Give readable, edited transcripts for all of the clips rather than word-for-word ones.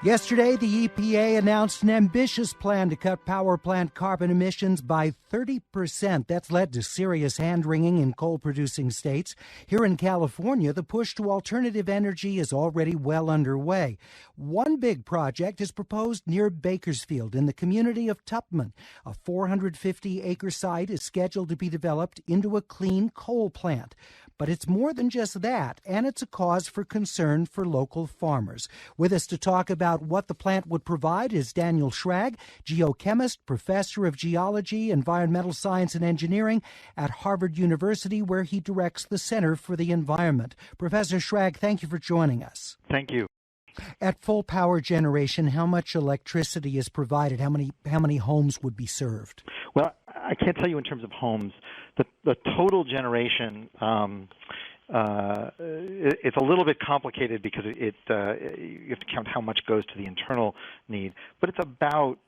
Yesterday, the EPA announced an ambitious plan to cut power plant carbon emissions by 30%. That's led to serious hand-wringing in coal-producing states. Here in California, the push to alternative energy is already well underway. One big project is proposed near Bakersfield in the community of Tupman. A 450-acre site is scheduled to be developed into a clean coal plant. But it's more than just that, and it's a cause for concern for local farmers. With us to talk about what the plant would provide is Daniel Schrag, geochemist, professor of geology, environmental science and engineering at Harvard University, where he directs the Center for the Environment. Professor Schrag, thank you for joining us. Thank you. At full power generation, how much electricity is provided? How many homes would be served? Well, I can't tell you in terms of homes. The total generation, it's a little bit complicated because you have to count how much goes to the internal need, but it's about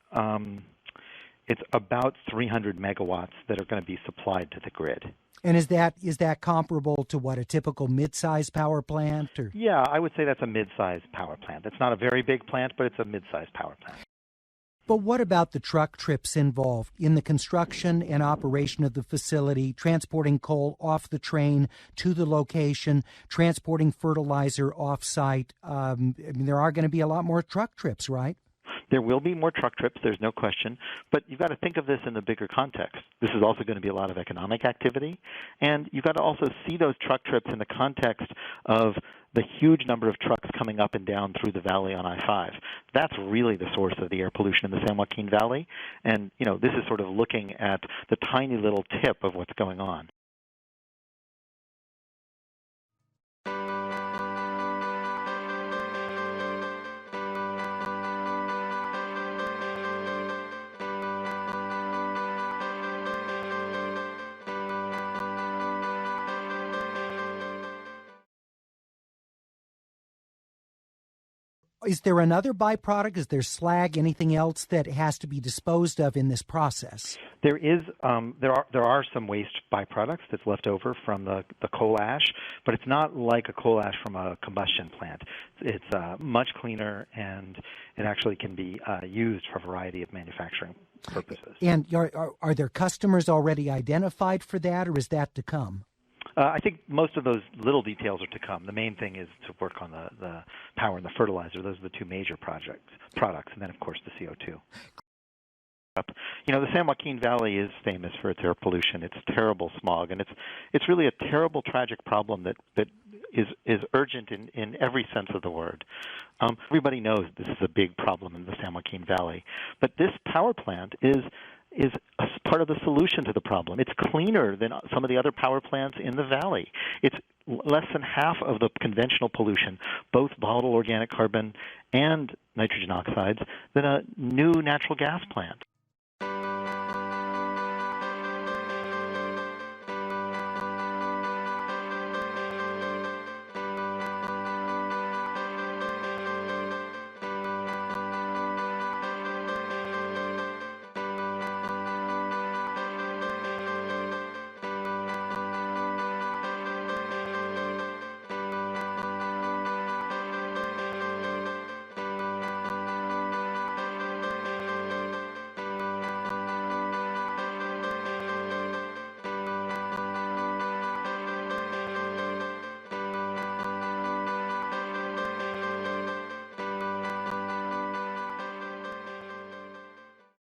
300 megawatts that are going to be supplied to the grid. And is that comparable to what, a typical mid-sized power plant? Or? Yeah, I would say that's a mid-sized power plant. It's not a very big plant, but it's a mid-sized power plant. But what about the truck trips involved in the construction and operation of the facility, transporting coal off the train to the location, transporting fertilizer off-site? There are going to be a lot more truck trips, right? There will be more truck trips, there's no question, but you've got to think of this in the bigger context. This is also going to be a lot of economic activity, and you've got to also see those truck trips in the context of the huge number of trucks coming up and down through the valley on I-5. That's really the source of the air pollution in the San Joaquin Valley, and this is sort of looking at the tiny little tip of what's going on. Is there another byproduct? Is there slag, anything else that has to be disposed of in this process? There is. There are some waste byproducts that's left over from the coal ash, but it's not like a coal ash from a combustion plant. It's much cleaner, and it actually can be used for a variety of manufacturing purposes. And are there customers already identified for that, or is that to come? I think most of those little details are to come. The main thing is to work on the power and the fertilizer. Those are the two major products, and then, of course, the CO2. The San Joaquin Valley is famous for its air pollution. It's terrible smog, and it's really a terrible, tragic problem that is urgent in every sense of the word. Everybody knows this is a big problem in the San Joaquin Valley, but this power plant is a part of the solution to the problem. It's cleaner than some of the other power plants in the valley. It's less than half of the conventional pollution, both volatile organic carbon and nitrogen oxides, than a new natural gas plant.